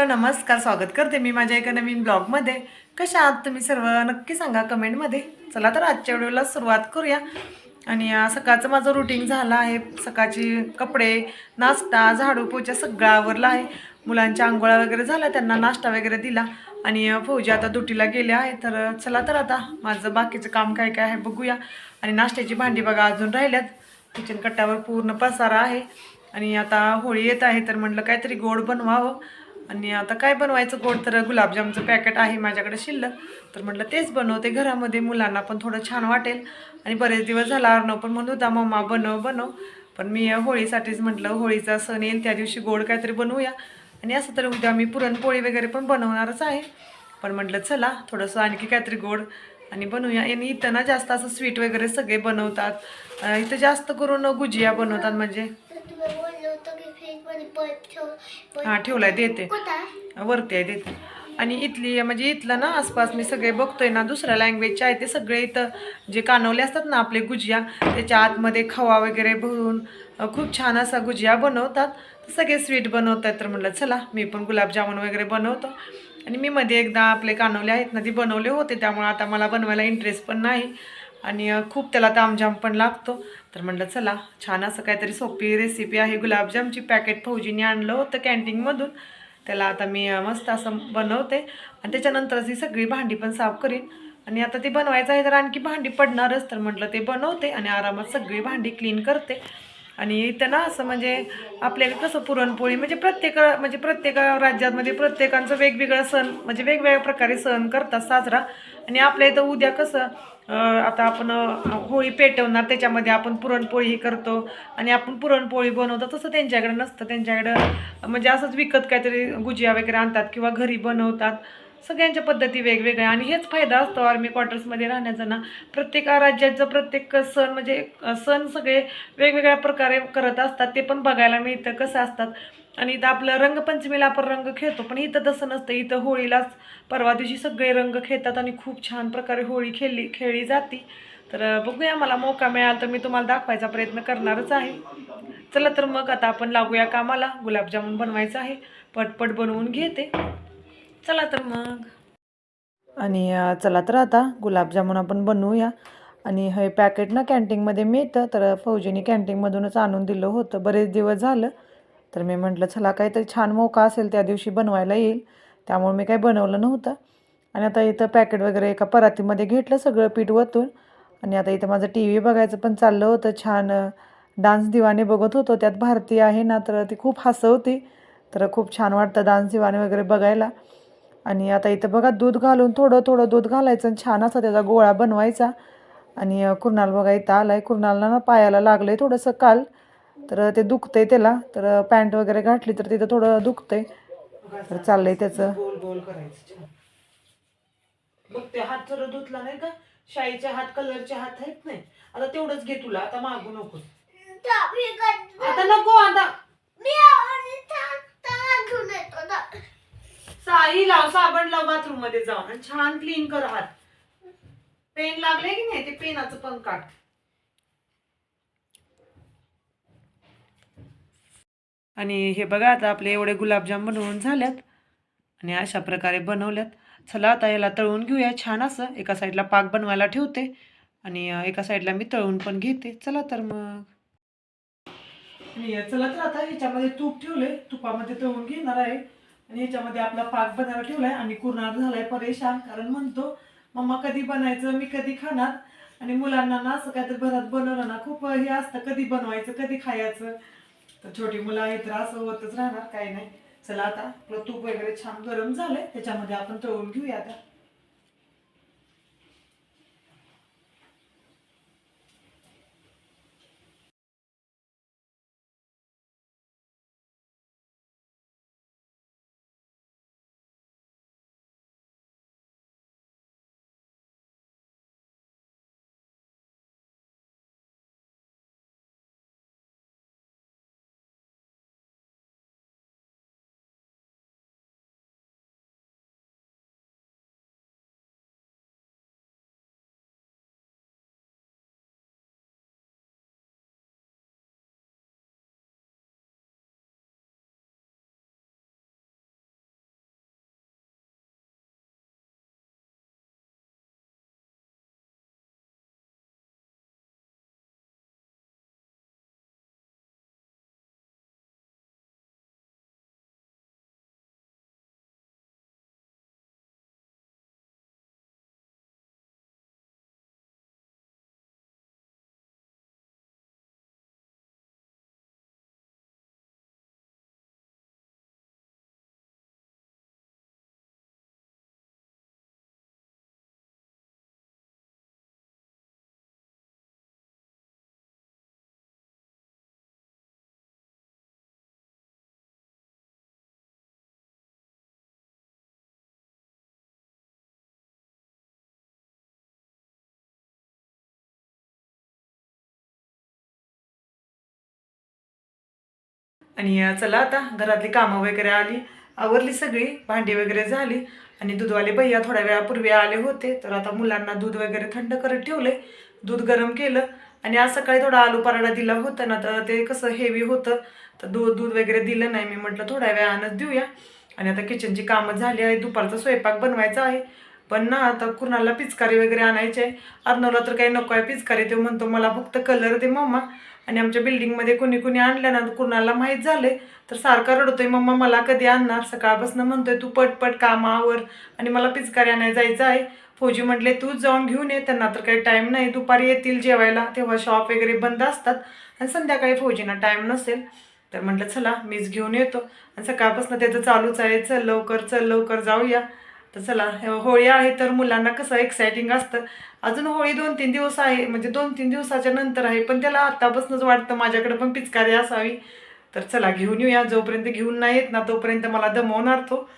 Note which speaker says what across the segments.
Speaker 1: Hello नमस्कार, स्वागत करते मी माझ्या एका नवीन ब्लॉगमध्ये. कशा आहात तुम्ही सर्व नक्की सांगा कमेंटमध्ये. चला तर आजच्या व्हिडिओला सुरुवात करूया. आणि सकाळचं माझं रुटीन झालं आहे. सकाळची कपडे, नाश्ता, झाडू पोछा सगळं आवरलं आहे. मुलांच्या आंघोळा वगैरे झाल्या, त्यांना नाश्ता वगैरे दिला आणि फौजी आता ड्युटीला गेले आहे. तर चला तर आता माझं बाकीचं काम काय काय आहे बघूया. आणि नाश्त्याची भांडी बघा अजून राहिल्यात. किचन कट्ट्यावर पूर्ण पसारा आहे. आणि आता होळी येत आहे तर म्हटलं काहीतरी गोड बनवावं. आणि आता काय बनवायचं गोड, तर गुलाबजामचं पॅकेट आहे माझ्याकडे शिल्लक, तर म्हटलं तेच बनवते घरामध्ये, मुलांना पण थोडं छान वाटेल. आणि बरेच दिवस झाला अर्णव पण म्हणत होता मम्मा बनव बनव, पण मी होळीसाठीच म्हटलं होळीचा सण येईल त्या दिवशी गोड काहीतरी बनवूया. आणि असं तर उद्या मी पुरणपोळी वगैरे पण बनवणारच आहे, पण म्हटलं चला थोडंसं आणखी काहीतरी गोड आणि बनवूया. आणि इथं ना जास्त असं स्वीट वगैरे सगळे बनवतात. इथं जास्त करून गुजिया बनवतात म्हणजे. हां ठेवलाय, देते वरती आहे, देते. आणि इथली म्हणजे इथलं ना आसपास मी सगळे बघतोय ना दुसऱ्या लँग्वेजचे आहे ते सगळे इथं जे कानवले असतात ना आपले गुजिया, त्याच्या आतमध्ये खवा वगैरे भरून खूप छान असा गुजिया बनवतात. सगळे स्वीट बनवतात, तर म्हटलं चला मी पण गुलाबजामुन वगैरे बनवतो. आणि मी मध्ये एकदा आपले कानवले आहेत ना ते बनवले होते, त्यामुळे आता मला बनवायला इंटरेस्ट पण नाही. आणि खूप त्याला तामझाम पण लागतो. तर म्हटलं चला छान असं काहीतरी सोपी रेसिपी आहे. गुलाबजामची पॅकेट फौजीने आणलं होतं कॅन्टीनमधून, त्याला आता मी मस्त असं बनवते. आणि त्याच्यानंतरच ही सगळी भांडी पण साफ करीन. आणि आता ते बनवायचं आहे तर आणखी भांडी पडणारच, तर म्हटलं ते बनवते आणि आरामात सगळी भांडी क्लीन करते. आणि इथं ना असं म्हणजे आपल्याला कसं पुरणपोळी म्हणजे प्रत्येक राज्यामध्ये प्रत्येकांचं वेगवेगळं सण म्हणजे वेगवेगळ्या प्रकारे सण करतात साजरा. आणि आपल्या इथं उद्या कसं आता आपण होळी पेटवणार, त्याच्यामध्ये आपण पुरणपोळी करतो आणि आपण पुरणपोळी बनवतो. तसं त्यांच्याकडे नसतं, त्यांच्याकडं म्हणजे असंच विकत काहीतरी गुजिया वगैरे आणतात किंवा घरी बनवतात. सगळ्यांच्या पद्धती वेगवेगळ्या आणि हेच फायदा असतो आर्मी क्वार्टर्समध्ये राहण्याचा ना. प्रत्येक राज्याचं प्रत्येक सण म्हणजे सण सगळे वेगवेगळ्या प्रकारे करत असतात, ते पण बघायला मिळतं कसं असतात. आणि इथं आपलं रंगपंचमीला आपण रंग खेळतो, पण इथं तसं नसतं. इथं होळीलाच परवा दिवशी सगळे रंग खेळतात आणि खूप छान प्रकारे होळी खेळली जाते. तर बघूया, मला मौका मिळाला तर मी तुम्हाला दाखवायचा प्रयत्न करणारच आहे. चला तर मग आता आपण लागूया कामाला. गुलाबजामुन बनवायचं आहे, पटपट बनवून घेते. चला तर मग. आणि चला तर आता गुलाबजामुन आपण बनवूया. आणि हे पॅकेट ना कॅन्टीनमध्ये मिळतं, तर फौजीने कॅन्टीनमधूनच आणून दिलं होतं, बरेच दिवस झालं. तर मी म्हटलं चला काहीतरी छान मौका असेल त्या दिवशी बनवायला येईल, त्यामुळे मी काही बनवलं नव्हतं. आणि आता इथं पॅकेट वगैरे एका परातीमध्ये घेतलं सगळं पीठ वतून. आणि आता इथं माझं टी व्ही बघायचं पण चाललं होतं. छान डान्स दिवाने बघत होतो, त्यात भारती आहे ना तर ती खूप हसवती, तर खूप छान वाटतं डान्स दिवाने वगैरे बघायला. आणि आता इथं बघा दूध घालून थोडं थोडं दूध घालायचं आणि छान असा त्याचा गोळा बनवायचा. आणि कुणाल बघा इथं आलाय, कुणालला ना पायाला लागलंय थोडंसं काल, तर ते दुखतंय त्याला, तर पॅन्ट वगैरे घातली तर तिथं थोडं दुखतंय, तर चाललंय त्याचं. गोल गोल करायचं छान. बघ ते हात जरा धुतला नाही का, शाईचे हात कलरचे हात आहेत नाही. आता तेवढंच घे, तुला आता मागू नको, आता नको. आता साई लाव, साबण लाव बाथरूम मध्ये जाऊन आणि छान क्लीन कर हात. पेन लागले की नाही ते पेनाचं पण काढ. आणि हे बघा आता आपले एवढे गुलाबजाम बनवून झाल्यात आणि अशा प्रकारे बनवल्यात. चला आता याला तळून घेऊया छान असं. एका साईडला पाक बनवायला ठेवते आणि एका साईडला मी तळून पण घेते. चला तर मग. आणि चला तर आता ह्याच्यामध्ये तूप ठेवले, तुपामध्ये तळून घेणार आहे. आणि ह्याच्यामध्ये आपला पाक बनायला ठेवलाय. आणि कुरणार झालाय परेशान, कारण म्हणतो मम्मा कधी बनायचं, मी कधी खाणार. आणि मुलांना ना असं काहीतरी घरात बनवलं ना खूप हे असतं, कधी बनवायचं कधी खायचं. तर छोटी मुलं आहे तर असं होतच राहणार, काही नाही. चला आता आपलं तूप वगैरे छान गरम झालंय, त्याच्यामध्ये आपण तळून घेऊया आता. आणि चला आता घरातली कामं वगैरे आली, आवरली सगळी, भांडी वगैरे झाली. आणि दूधवाले भैया थोड्या वेळापूर्वी आले होते, तर आता मुलांना दूध वगैरे थंड करत ठेवले, दूध गरम केलं. आणि आज सकाळी थोडा आलू पराठा दिला होता ना, तर ते कसं हेवी होतं, तर दूध वगैरे दिलं नाही. मी म्हटलं थोड्या वेळानंच देऊया. आणि आता किचनची कामं झाली आहे, दुपारचा स्वयंपाक बनवायचा आहे. पण ना आता कुणाला पिचकारी वगैरे आणायची आहे. अर्णवला तर काही नको आहे पिचकारी, तो म्हणतो मला फक्त कलर दे मम्मा. आणि आमच्या बिल्डिंगमध्ये कुणी कुणी आणलं ना, कुणाला माहीत झाले तर सारखा रडतोय, मम्मा मला कधी आणणार. सकाळपासून म्हणतोय तू पटपट कामावर आणि मला पिचकारी आणायला जायचं आहे. फौजी म्हटले तूच जाऊन घेऊन ये, त्यांना तर काही टाईम नाही, दुपारी येतील जेवायला, तेव्हा शॉप वगैरे बंद असतात. आणि संध्याकाळी फौजींना टाईम नसेल, तर म्हटलं चला मीच घेऊन येतो. आणि सकाळपासून त्याचं चालूच आहे, चल लवकर जाऊया. तर चला, होळी आहे तर मुलांना कसं एक्सायटिंग असतं. अजून होळी 2-3 दिवस आहे, म्हणजे 2-3 दिवसाच्या नंतर आहे, पण त्याला आत्तापासूनच वाटतं माझ्याकडे पण पिचकारी असावी. तर चला घेऊन येऊया, जोपर्यंत घेऊन नाही येत ना तोपर्यंत मला दमवणार तो.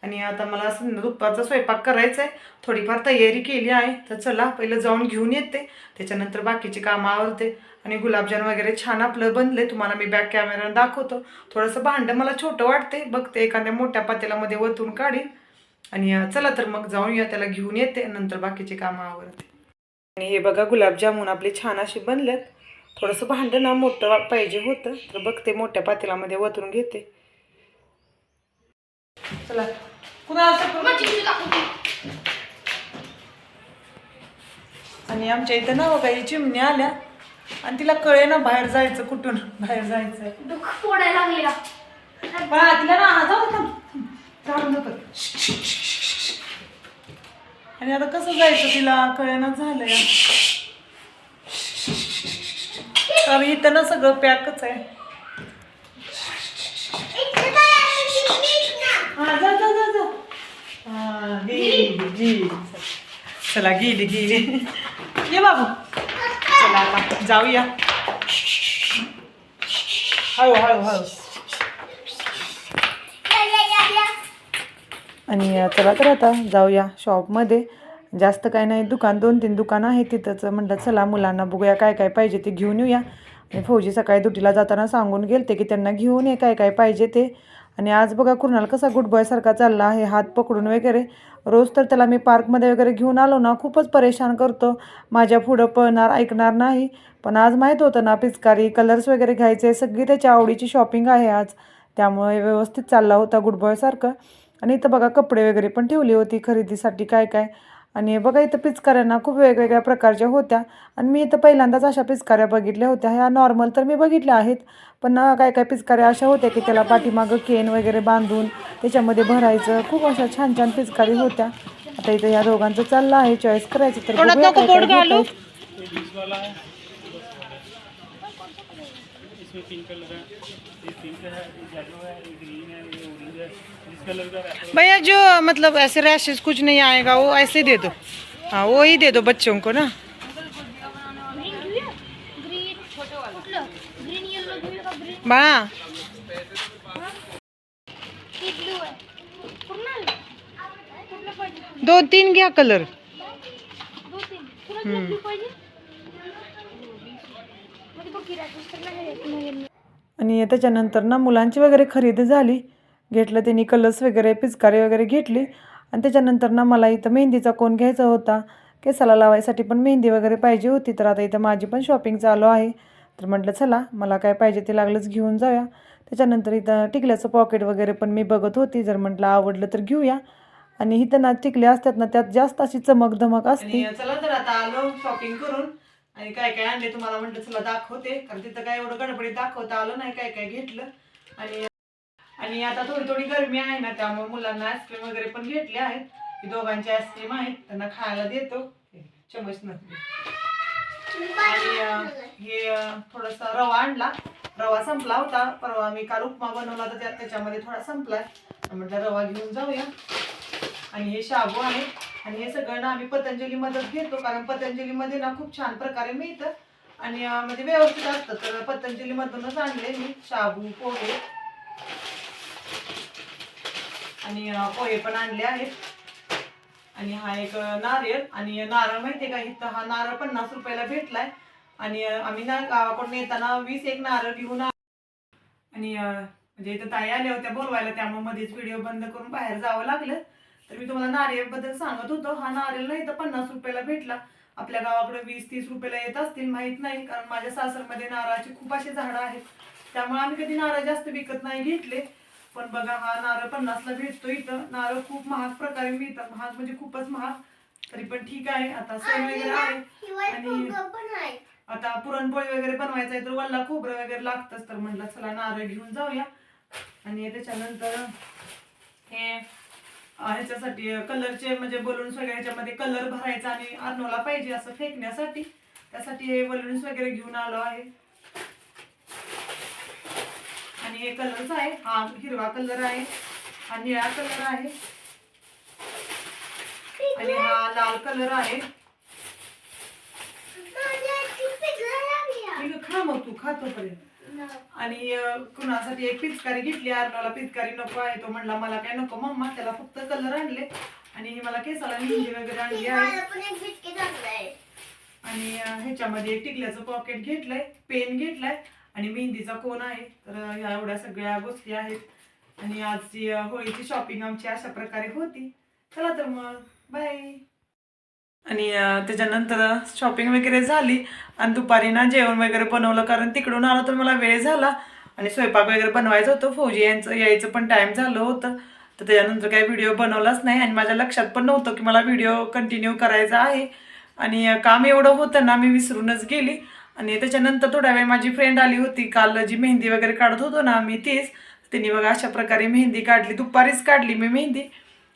Speaker 1: आणि आता मला दुपारचा स्वयंपाक करायचा आहे, थोडीफार तयारी केली आहे. तर चला पहिलं जाऊन घेऊन येते, त्याच्यानंतर बाकीची कामं आवरते. आणि गुलाबजाम वगैरे छान आपलं बनले, तुम्हाला मी बॅक कॅमेऱ्यानं दाखवतो. थोडंसं भांडं मला छोटं वाटते, बघते एखाद्या मोठ्या पातेल्यामध्ये वतून काढीन. आणि चला तर मग जाऊया, त्याला घेऊन येते, नंतर बाकीची कामं आवरते. आणि हे बघा गुलाबजामुन आपले छान असे बनलेत. थोडंसं भांडं ना मोठं पाहिजे होतं, तर बघते मोठ्या पातेल्यामध्ये वतून घेते. चला आणि आमच्या इथं ना बघा ही चिमणी आल्या आणि तिला कळे ना बाहेर जायचं, कुठून बाहेर जायचं, दुःख फोडायला लागली तिला ना जाऊ नको. आणि आता कसं जायचं तिला कळेना झालंय, कारण इथं ना सगळं पॅकच आहे. हा जा जा जा जा. हा गेली. चला गेली ये बाबू, चला आता जाऊया. हळू. आणि चला तर आता जाऊया शॉपमध्ये. जास्त काय नाही, 2-3 दुकानं आहेत तिथंच. म्हटलं चला मुलांना बघूया काय काय पाहिजे ते घेऊन येऊया. आणि फौजी सकाळी ड्युटीला जाताना सांगून गेलते की त्यांना घेऊन ये काय काय पाहिजे ते. आणि आज बघा कुणाल कसा गुड बॉय सारखा चालला आहे, हात पकडून वगैरे. रोज तर त्याला मी पार्कमध्ये वगैरे घेऊन आलो ना, खूपच परेशान करतो, माझ्या पुढं पळणार, ऐकणार नाही. पण आज माहीत होतं ना पिचकारी कलर्स वगैरे घ्यायचे, सगळी त्याच्या आवडीची शॉपिंग आहे आज, त्यामुळे व्यवस्थित चालला होता गुड बॉय सारखं. आणि इथं बघा कपडे वगैरे पण ठेवली होती खरेदीसाठी काय काय. आणि बघा इथं पिचकाऱ्यांना खूप वेगवेगळ्या प्रकारच्या होत्या. आणि मी इथं पहिल्यांदाच अशा पिचकाऱ्या बघितल्या होत्या. ह्या नॉर्मल तर मी बघितल्या आहेत, पण काय काय पिचकाऱ्या अशा होत्या की त्याला पाठीमागं केन वगैरे बांधून त्याच्यामध्ये भरायचं, खूप अशा छान छान पिचकारी होत्या. आता इथं या दोघांचं चाललं आहे चॉईस करायचं, तर बघूया काय काय घेतायत. भैया जो मतलब ऐसे रैशेस कुछ नहीं आएगा, वो ऐसे दे दो। हाँ वो ही दे दो बच्चों को ना। बाळा 2-3 घ्या कलर. आणि त्याच्यानंतर ना मुलांची वगैरे खरेदी झाली, घेतलं त्यांनी कलर्स वगैरे, पिचकारी वगैरे घेतली. आणि त्याच्यानंतर ना मला इथं मेहंदीचा कोन घ्यायचा होता, केसाला लावायसाठी पण मेहंदी वगैरे पाहिजे होती. तर आता इथं माझी पण शॉपिंग चालू आहे, तर म्हटलं चला मला काय पाहिजे ते लागलंच घेऊन जाऊया. त्याच्यानंतर इथं टिकल्याचं पॉकेट वगैरे पण मी बघत होती, जर म्हटलं आवडलं तर घेऊया. आणि इथं ना टिकल्या असतात ना, त्यात जास्त अशी चमक धमक असते. चला तर आता आलो शॉपिंग करून, आणि काय काय आणले तुम्हाला म्हटलं चला दाखवते, कारण तिथं काय एवढं गडबडीत दाखवता आलं नाही काय काय घेतलं. आणि आता थोडी गरमी आहे ना, त्यामुळे मुलांना आईस्क्रीम वगैरे पण घेतले आहेत. दोघांचे आईस्क्रीम आहेत, त्यांना खायला देतो, चमच नसते. आणि हे थोडासा रवा आणला, रवा संपला होता परवा, मी काल उपमा बनवला तर त्याच्यामध्ये थोडा संपलाय, म्हटलं रवा घेऊन जाऊया. आणि हे शाबू आहे. आणि हे सगळं ना आम्ही पतंजली मदत घेतो, कारण पतंजलीमध्ये ना खूप छान प्रकारे मिळतं आणि म्हणजे व्यवस्थित असतं. तर पतंजली मधूनच आणले मी शाबू, पोहे आणि पोहे पण आणले आहेत. आणि हा एक नारळ, आणि नारळ माहितीये का, इथं हा नारळ 50 रुपयाला भेटलाय. आणि आम्ही ना गावाकडून येताना 20 एक नारळ घेऊन. आणि आणि म्हणजे इथं ताई आल्या होत्या बोलवायला, त्यामुळे मध्येच व्हिडिओ बंद करून बाहेर जावं लागलं. तर मी तुम्हाला नारळबद्दल सांगत होतो. हा नारळ ना इथं 50 रुपयाला भेटला. आपल्या गावाकडे 20-30 रुपयाला येत असतील, माहित नाही, कारण माझ्या सासरमध्ये नारळाची खूप अशी झाडं आहेत, त्यामुळे आम्ही कधी नारळ जास्त विकत नाही घेतले. पण बघा हा नारळ 50ला भेटतो इथं. नारळ खूप महाग प्रकारे मिळतात, महाग म्हणजे खूपच महाग, तरी पण ठीक आहे. आता सण वगैरे आहे आणि आता पुरणपोळी वगैरे बनवायचं आहे, तर वल्ला खोबरं वगैरे लागतंच, तर म्हटलं चला नारळ घेऊन जाऊया. आणि त्याच्यानंतर हे ह्याच्यासाठी कलरचे म्हणजे बलून्स वगैरे ह्याच्यामध्ये कलर भरायचा आणि अर्नोला पाहिजे असं फेकण्यासाठी, त्यासाठी हे बलून्स वगैरे घेऊन आलो आहे. आणि हे कलरच आहे, हा हिरवा कलर आहे, हा निळा कलर आहे आणि हा लाल कलर आहे. खा मग तू खातो पर्यंत. आणि कुणासाठी एक पिचकारी घेतली, अर्नोला पिचकारी नको आहे, तो म्हणला मला काय नको मम्मा, त्याला फक्त कलर आणले. आणि मला केसाला मेहंदी वगैरे आणली आहे. आणि ह्याच्यामध्ये एक टिकल्याचं पॉकेट घेतलंय, पेन घेतलाय आणि मेहंदीचा कोन आहे. तर ह्या एवढ्या सगळ्या गोष्टी आहेत. आणि आजची होळीची शॉपिंग आमची अशा प्रकारे होती. चला तर मग बाय. आणि त्याच्यानंतर शॉपिंग वगैरे झाली आणि दुपारी ना जेवण वगैरे बनवलं, कारण तिकडून आलं तर मला वेळ झाला आणि स्वयंपाक वगैरे बनवायचं होतं. फौजी यांचं यायचं पण टाईम झालं होतं, तर त्याच्यानंतर काही व्हिडिओ बनवलाच नाही. आणि माझ्या लक्षात पण नव्हतं की मला व्हिडिओ कंटिन्यू करायचा आहे, आणि काम एवढं होतं ना मी विसरूनच गेली. आणि त्याच्यानंतर थोड्या वेळ माझी फ्रेंड आली होती, काल जी मेहंदी वगैरे काढत होतो ना आम्ही तीच, त्यांनी बघा अशा प्रकारे मेहंदी काढली. दुपारीच काढली मी मेहंदी,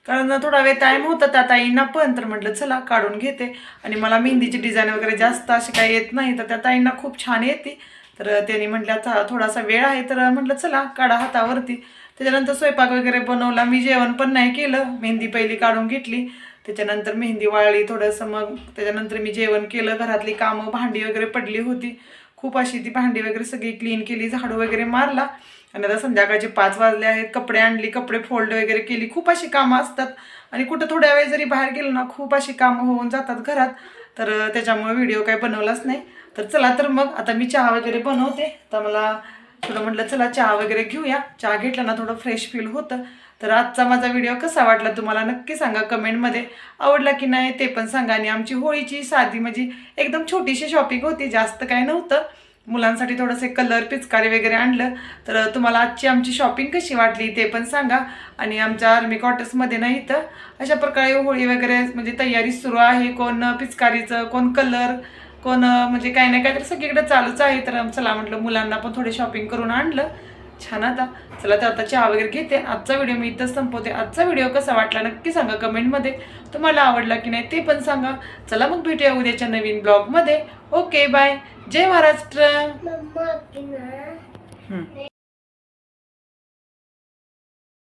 Speaker 1: कारण थोडा वेळ टाईम होता त्या ताईंना पण, तर म्हटलं चला काढून घेते. आणि मला मेहंदीची डिझाईन वगैरे जास्त अशी काही येत नाही, तर त्या ताईंना खूप छान येते. तर त्यांनी म्हटलं थोडासा वेळ आहे, तर म्हटलं चला काढा हातावरती. त्याच्यानंतर स्वयंपाक वगैरे बनवला, मी जेवण पण नाही केलं, मेहंदी पहिली काढून घेतली, त्याच्यानंतर मेहंदी वाळली थोडंसं, मग त्याच्यानंतर मी जेवण केलं. घरातली कामं भांडी वगैरे पडली होती खूप अशी, ती भांडी वगैरे सगळी क्लीन केली, झाडू वगैरे मारला. आणि आता संध्याकाळचे 5 वाजले आहेत. कपडे आणली, कपडे फोल्ड वगैरे केली. खूप अशी कामं असतात आणि कुठं थोड्या वेळ जरी बाहेर गेलो ना खूप अशी कामं होऊन जातात घरात, तर त्याच्यामुळे व्हिडिओ काही बनवलाच नाही. तर चला तर मग आता मी चहा वगैरे बनवते. तर मला थोडं म्हटलं चला चहा वगैरे घेऊया, चहा घेतला ना थोडं फ्रेश फील होतं. तर आजचा माझा व्हिडिओ कसा वाटला तुम्हाला नक्की सांगा कमेंटमध्ये, आवडला की नाही ते पण सांगा. आणि आमची होळीची साधी म्हणजे एकदम छोटीशी शॉपिंग होती, जास्त काय नव्हतं. मुलांसाठी थोडंसे कलर पिचकारी वगैरे आणलं. तर तुम्हाला आजची आमची शॉपिंग कशी वाटली ते पण सांगा. आणि आमच्या आर्मी क्वार्टर्समध्ये ना इथं अशा प्रकारे होळी वगैरे म्हणजे तयारी सुरू आहे, कोण पिचकारीचं, कोण कलर, कोण म्हणजे काही नाही काहीतरी सगळीकडे चालूच आहे. तर चला म्हटलं मुलांना पण थोडी शॉपिंग करून आणलं छान. आता चला तर आता चहा वगैरे घेते. आजचा व्हिडिओ मी इथंच संपवते. आजचा व्हिडिओ कसा वाटला नक्की सांगा कमेंटमध्ये, तुम्हाला आवडला की नाही ते पण सांगा. चला मग भेटूया उद्याच्या नवीन ब्लॉगमध्ये. Okay bye. जय महाराष्ट्र.